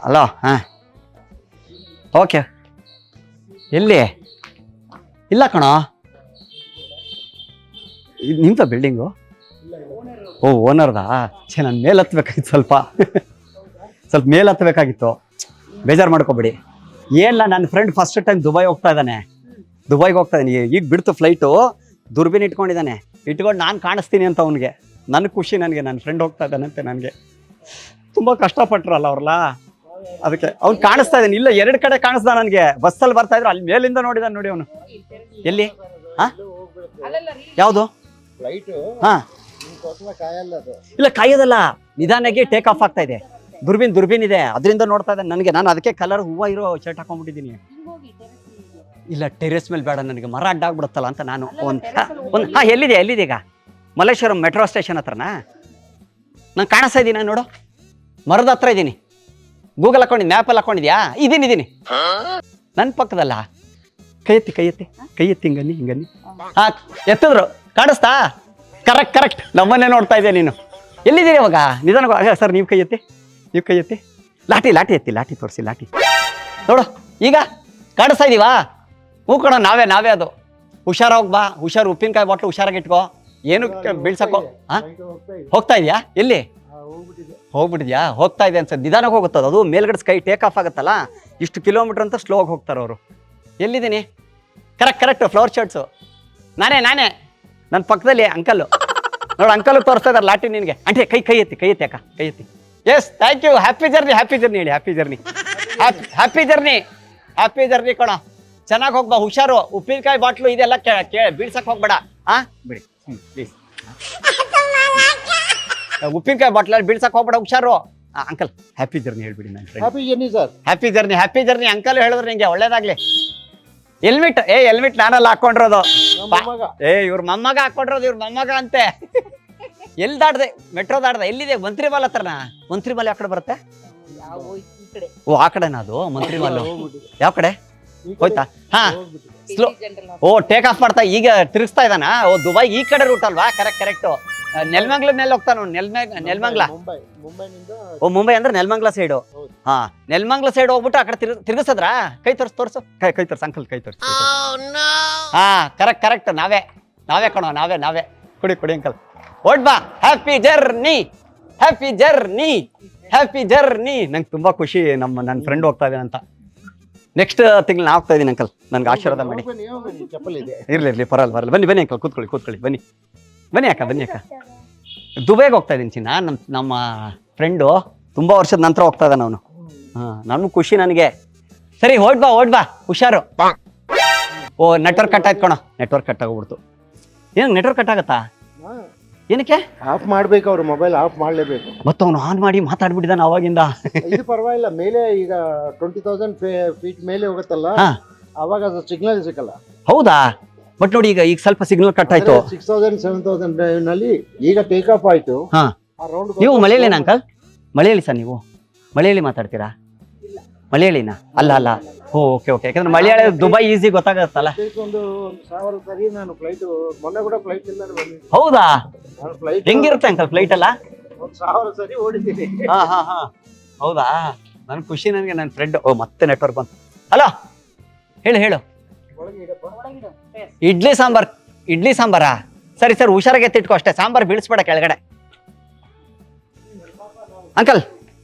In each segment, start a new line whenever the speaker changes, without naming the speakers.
hello ಹಾಂ okay ಎಲ್ಲಿ ಇಲ್ಲ ಕಣೋ ನಿಮ್ದ ಬಿಲ್ಡಿಂಗು ಓ ಓನರ್ದಾ ಛೇ ನಾನು ಮೇಲೆ ಹತ್ಬೇಕಾಗಿತ್ತು ಸ್ವಲ್ಪ ಮೇಲೆ ಹತ್ಬೇಕಾಗಿತ್ತು ಬೇಜಾರು ಮಾಡ್ಕೊಬೇಡಿ ಏನಿಲ್ಲ ನನ್ನ ಫ್ರೆಂಡ್ ಫಸ್ಟ್ ಟೈಮ್ ದುಬೈಗೆ ಹೋಗ್ತಾ ಇದ್ದಾನೆ ಈಗ ಬಿಡ್ತು ಫ್ಲೈಟು ದುರ್ಬಿನ್ ಇಟ್ಕೊಂಡಿದ್ದಾನೆ ಇಟ್ಕೊಂಡು ನಾನು ಕಾಣಿಸ್ತೀನಿ ಅಂತ ಅವ್ನಿಗೆ ನನಗೆ ಖುಷಿ ನನಗೆ ನನ್ನ ಫ್ರೆಂಡ್ ಹೋಗ್ತಾ ಇದ್ದಾನಂತೆ ನನಗೆ ತುಂಬ ಕಷ್ಟಪಟ್ರಲ್ಲ ಅವ್ರಲ್ಲ ಅದಕ್ಕೆ ಅವ್ನು ಕಾಣಿಸ್ತಾ ಇದ್ದಾನೆ ಇಲ್ಲ 2 ಕಡೆ ಕಾಣಿಸ್ದ ನನಗೆ ಬಸ್ಸಲ್ಲಿ ಬರ್ತಾ ಇದ್ರು ಅಲ್ಲಿ ಮೇಲಿಂದ ನೋಡಿದಾನೆ ನೋಡಿ ಅವನು ಎಲ್ಲಿ ಹಾಂ ಯಾವುದು ಹಾಂ ಇಲ್ಲ ಕಾಯೋದಲ್ಲ ನಿಧಾನಾಗಿ ಟೇಕ್ ಆಫ್ ಆಗ್ತಾ ಇದೆ ದುರ್ಬಿನ್ ಇದೆ ಅದರಿಂದ ನೋಡ್ತಾ ಇದ್ದಾನೆ ನನಗೆ ನಾನು ಅದಕ್ಕೆ ಕಲರ್ ಹೂವು ಇರೋ ಶರ್ಟ್ ಹಾಕೊಂಡ್ಬಿಟ್ಟಿದ್ದೀನಿ ಇಲ್ಲ ಟೆರೆಸ್ ಮೇಲೆ ಬೇಡ ನನಗೆ ಮರ ಅಡ್ಡಾಗ್ಬಿಡುತ್ತಲ್ಲ ಅಂತ ನಾನು ಒಂದು ಹಾಂ ಎಲ್ಲಿದೆ ಈಗ ಮಲ್ಲೇಶ್ವರಂ ಮೆಟ್ರೋ ಸ್ಟೇಷನ್ ಹತ್ರನಾ ನಾನು ಕಾಣಿಸ್ತಾ ಇದ್ದೀನಿ ನೋಡು ಮರದ ಹತ್ರ ಇದ್ದೀನಿ ಗೂಗಲ್ ಹಾಕೊಂಡಿದ್ದು ಮ್ಯಾಪಲ್ಲಿ ಹಾಕೊಂಡಿದ್ಯಾ ಇದ್ದೀನಿ ನನ್ನ ಪಕ್ಕದಲ್ಲ ಕೈ ಎತ್ತಿ ಹಿಂಗನ್ನಿ ಹಾಂ ಎತ್ತಿದ್ರು ಕಾಣಿಸ್ತಾ ಕರೆಕ್ಟ್ ನಮ್ಮನ್ನೇ ನೋಡ್ತಾ ಇದೆಯಾ ನೀನು ಎಲ್ಲಿದ್ದೀರಿ ಇವಾಗ ನಿಧಾನ ಸರ್ ನೀವು ಕೈ ಎತ್ತಿ ಲಾಟಿ ಎತ್ತಿ ಲಾಟಿ ತೋರಿಸಿ ಲಾಟಿ ನೋಡು ಈಗ ಕಾಣಿಸ್ತಾ ಇದೀವಾ ಹೂ ಕಣ ನಾವೇ ಅದು ಹುಷಾರಾಗಿ ಬಾ ಹುಷಾರು ಉಪ್ಪಿನಕಾಯಿ ಬಾಟ್ಲು ಹುಷಾರಾಗಿ ಇಟ್ಕೋ ಏನು ಬೀಳ್ಸಕ್ಕೋ ಹಾಂ ಹೋಗ್ತಾ ಇದೆಯಾ ಎಲ್ಲಿ ಹೋಗ್ಬಿಟ್ಟಿದ್ಯಾ ಹೋಗ್ತಾ ಇದೆ ಅನ್ಸತ್ತೆ ನಿಧಾನಕ್ಕೆ ಹೋಗುತ್ತದ ಅದು ಮೇಲ್ಗಡೆ ಸ್ಕೈ ಟೇಕ್ ಆಫ್ ಆಗುತ್ತಲ್ಲ ಇಷ್ಟು ಕಿಲೋಮೀಟ್ರ್ ಅಂತ ಸ್ಲೋಗಿ ಹೋಗ್ತಾರೆ ಅವರು ಎಲ್ಲಿದ್ದೀನಿ ಕರೆಕ್ಟ್ ಫ್ಲವರ್ ಶರ್ಟ್ಸು ನಾನೇ ನನ್ನ ಪಕ್ಕದಲ್ಲಿ ಅಂಕಲ್ಲು ನೋಡು ಅಂಕಲ್ ತೋರಿಸ್ತಾ ಇದ್ದಾರೆ ಲಾಟಿ ನಿನಗೆ ಅಂಟೆ ಕೈ ಎತ್ತಿ ಅಕ್ಕ ಕೈ ಎತ್ತಿ yes thank you happy journey ಹೇಳಿ ಹ್ಯಾಪಿ ಜರ್ನಿ ಕಣ ಚೆನ್ನಾಗಿ ಹೋಗ್ಬಾ ಹುಷಾರು ಉಪ್ಪಿನಕಾಯಿ ಬಾಟ್ಲು ಇದೆಲ್ಲ ಬೀಳ್ಸಕ್ಕೆ ಹೋಗ್ಬೇಡ ಹಾಂ ಬಿಡಿ ಪ್ಲೀಸ್ ಉಪ್ಪಿನಕಾಯಿ ಬಾಟ್ಲಲ್ಲಿ ಬೀಳ್ಸಕ್ಕೆ ಹೋಗ್ಬೇಡ ಹುಷಾರು ಅಂಕಲ್ ಹ್ಯಾಪಿ ಜರ್ನಿ ಹೇಳ್ಬಿಡಿ ನನ್ನ ಫ್ರೆಂಡ್ ಹ್ಯಾಪಿ ಜರ್ನಿ ಅಂಕಲ್ ಹೇಳಿದ್ರೆ ನಿಂಗೆ ಒಳ್ಳೇದಾಗ್ಲಿ ಹೆಲ್ಮೆಟ್ ನಾನೆಲ್ಲ ಹಾಕೊಂಡಿರೋದು ಇವ್ರ ಮೊಮ್ಮಗ ಹಾಕೊಂಡಿರೋದು ಇವ್ರ ಮೊಮ್ಮಗ ಅಂತೆ ಎಲ್ಲಿ ದಾಡ್ದೆ ಮೆಟ್ರೋ ದಾಡ್ದೆ ಎಲ್ಲಿದೆ ಮಂತ್ರಿ ಮಾಲ್ ಹತ್ರನಾ ಮಂತ್ರಿ ಮಾಲ್ ಯಾವ ಕಡೆ ಬರುತ್ತೆ ಓ ಆ ಕಡೆನಾ ಅದು ಮಂತ್ರಿ ಮಾಲ್ ಯಾವ ಕಡೆ ಹೋಯ್ತಾ ಹಾ ಸ್ಲೋ ಓ ಟೇಕ್ ಆಫ್ ಮಾಡ್ತಾ ಈಗ ತಿರುಗಿಸ್ತಾ ಇದ್ದಾನ ಓ ದುಬೈ ಈ ಕಡೆ ರೂಟ್ ಅಲ್ವಾ ಕರೆಕ್ಟ್ ನೆಲಮಂಗ್ಲ ಮೇಲೆ ಹೋಗ್ತಾನ ನೆಲಮಂಗ್ಲ ಓ ಮುಂಬೈ ಅಂದ್ರೆ ನೆಲಮಂಗ್ಲ ಸೈಡು ಹಾ ನೆಲಮಂಗ್ಲ ಸೈಡ್ ಹೋಗ್ಬಿಟ್ಟು ಆ ಕಡೆ ತಿರುಗಿಸದ್ರಾ ಕೈ ತೋರ್ಸು ಅಂಕಲ್ ಕೈ ತೋರ್ಸು ಹಾ ಕರೆಕ್ಟ್ ನಾವೇ ಕಣೋ ನಾವೇ ಕುಡಿ ಅಂಕಲ್ ಓಟ್ ಬಾ ಹ್ಯಾಪಿ ಜರ್ನಿ ನಂಗೆ ತುಂಬಾ ಖುಷಿ ನನ್ನ ಫ್ರೆಂಡ್ ಹೋಗ್ತಾ ಇದ್ದಾನೆ ಅಂತ ನೆಕ್ಸ್ಟ್ ತಿಂಗಳು ನಾ ಹೋಗ್ತಾ ಇದ್ದೀನಿ ಅಂಕಲ್ ನನ್ಗೆ ಆಶೀರ್ವಾದ ಮಾಡಿ ಇರ್ಲಿ ಪರವಾಗಿಲ್ಲ ಬನ್ನಿ ಅಂಕಲ್ ಕೂತ್ಕೊಳ್ಳಿ ಬನ್ನಿ ಅಕ್ಕ ದುಬೈಗೆ ಹೋಗ್ತಾ ಇದ್ದೀನಿ ಚಿನ್ನ ನಮ್ಮ ಫ್ರೆಂಡು ತುಂಬಾ ವರ್ಷದ ನಂತರ ಹೋಗ್ತಾ ಇದ್ದಾನೆ ಅವನು ನನಗೂ ಖುಷಿ ನನಗೆ ಸರಿ ಓಟ್ ಬಾ ಹುಷಾರು ಓ ನೆಟ್ವರ್ಕ್ ಕಟ್ ಆಯ್ತು ಕಣೋ ನೆಟ್ವರ್ಕ್ ಕಟ್ ಆಗೋಗ್ಬಿಡ್ತು ಏನು ನೆಟ್ವರ್ಕ್ ಕಟ್ ಆಗತ್ತಾ ಏನಕ್ಕೆ
ಆಫ್ ಮಾಡ್ಬೇಕು ಅವ್ರು ಮೊಬೈಲ್ ಆಫ್ ಮಾಡ್ಲೇಬೇಕು
ಮತ್ತೆ ಅವನು ಆನ್ ಮಾಡಿ ಮಾತಾಡ್ಬಿಟ್ಟಿದ್ದಾನೆ ಅವಾಗಿಂದ
ಇದು ಪರವಾಗಿಲ್ಲ ಮೇಲೆ ಈಗ 20,000 ಫೀಟ್ ಮೇಲೆ ಹೋಗುತ್ತಲ್ಲ ಅವಾಗ ಅದು ಸಿಗ್ನಲ್ ಸಿಕ್ಕಲ್ಲ
ಹೌದಾ ಬಟ್ ನೋಡಿ ಈಗ ಸ್ವಲ್ಪ ಸಿಗ್ನಲ್ ಕಟ್ ಆಯ್ತು
6,000 7,000 ನಲ್ಲಿ ಈಗ ಟೇಕ್ ಆಫ್ ಆಯ್ತು
ನೀವು ಮಲಯಾಳಿನ ಅಂಕಲ್ ಮಲಯಾಳಿ ಸರ್ ನೀವು ಮಲಯಾಳಿ ಮಾತಾಡ್ತೀರಾ ಮಲಯಾಳಿನ ಅಲ್ಲ ಓಕೆ ಯಾಕಂದ್ರೆ ಮಲಯಾಳಿ ದುಬೈ ಈಸಿ ಗೊತ್ತಾಗತ್ತಲ್ಲ
ಒಂದು 1,000 ಸರಿ ನಾನು ಫ್ಲೈಟ್ ಮೊನ್ನೆ ಕೂಡ ಫ್ಲೈಟ್ ಇಲ್ಲ
ಹೌದಾ ಹೆಂಗಿರುತ್ತೆ ಅಂಕಲ್ ಫ್ಲೈಟ್ ಎಲ್ಲ
1,000 ಸರಿ ಓಡಿದ್ದೀನಿ
ಹಾ ಹೌದಾ ನನ್ ಖುಷಿ ನನಗೆ ನನ್ನ ಫ್ರೆಂಡ್ ಓ ಮತ್ತೆ ನೆಟ್ವರ್ಕ್ ಬಂತು ಹಲೋ ಹೇಳು ಇಡ್ಲಿ ಸಾಂಬಾರಾ ಸರಿ ಸರ್ ಹುಷಾರಾಗಿ ಎತ್ತಿಟ್ಕೋ ಅಷ್ಟೇ ಸಾಂಬಾರ್ ಬೀಳಿಸ್ಬೇಡ ಕೆಳಗಡೆ ಅಂಕಲ್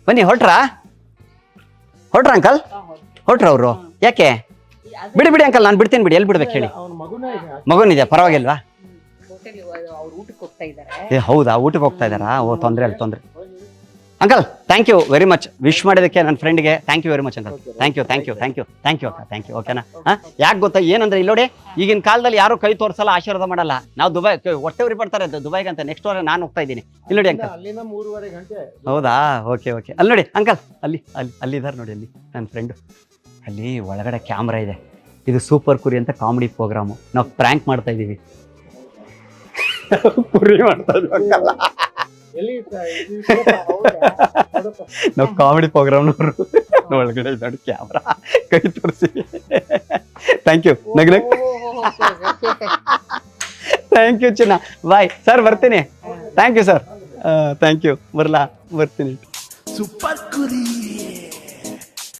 ಬನ್ನಿ ಹೊರಟ್ರಾ ಅಂಕಲ್ ಅವರು ಯಾಕೆ ಬಿಡಿ ಅಂಕಲ್ ನಾನು ಬಿಡ್ತೀನಿ ಬಿಡಿ ಎಲ್ಲಿ ಬಿಡ್ಬೇಕು ಹೇಳಿ ಮಗುನಿದೆ ಪರವಾಗಿಲ್ವಾ ಹೌದಾ ಊಟಕ್ಕೆ ಹೋಗ್ತಾ ಇದ್ದಾರಾ ಓ ತೊಂದ್ರೆ uncle thank you very much wish ಮಾಡಿದಕ್ಕೆ ನನ್ನ ಫ್ರೆಂಡ್ಗೆ thank you very much uncle thank you ಅಕ್ಕ ಥ್ಯಾಂಕ್ ಯು ಓಕೆನಾ ಯಾಕೆ ಗೊತ್ತಾ ಏನಂದ್ರೆ ಇಲ್ಲೋಡಿ ಈಗಿನ ಕಾಲದಲ್ಲಿ ಯಾರು ಕೈ ತೋರಿಸಲ್ಲ ಆಶೀರ್ವಾದ ಮಾಡಲ್ಲ ನಾವು ದುಬೈ ಹೊಟ್ಟೆವ್ರಿ ಬರ್ತಾರೆ ದುಬೈಗೆ ಅಂತ ನೆಕ್ಸ್ಟ್ ವಾರ ನಾನು ಹೋಗ್ತಾ ಇದ್ದೀನಿ ಇಲ್ಲಿ ನೋಡಿ ಅಂಕಲ್
ಅಲ್ಲಿಂದ 3:30 ಗಂಟೆ
ಹೌದಾ ಓಕೆ ಅಲ್ಲಿ ನೋಡಿ ಅಂಕಲ್ ಅಲ್ಲಿದ್ದಾರೆ ನೋಡಿ ಅಲ್ಲಿ ನನ್ನ ಫ್ರೆಂಡು ಅಲ್ಲಿ ಒಳಗಡೆ ಕ್ಯಾಮ್ರಾ ಇದೆ ಇದು ಸೂಪರ್ ಕುರಿ ಅಂತ ಕಾಮಿಡಿ ಪ್ರೋಗ್ರಾಮು ನಾವು ಪ್ರ್ಯಾಂಕ್ ಮಾಡ್ತಾ ಇದ್ದೀವಿ ಕುರಿ ಮಾಡ್ತಾ ಇದ್ವಿ ನಾವು ಕಾಮಿಡಿ ಪ್ರೋಗ್ರಾಮ್ನವರು ಒಳಗಡೆ ನೋಡಿ ಕ್ಯಾಮ್ರಾ ಕೈ ತೋರಿಸಿ ಥ್ಯಾಂಕ್ ಯು ಥ್ಯಾಂಕ್ ಯು ಚಿನ್ನ ಬಾಯ್ ಸರ್ ಬರ್ತೀನಿ thank you sir thank you ಬರ್ತೀನಿ
ಸೂಪರ್ ಕುರಿ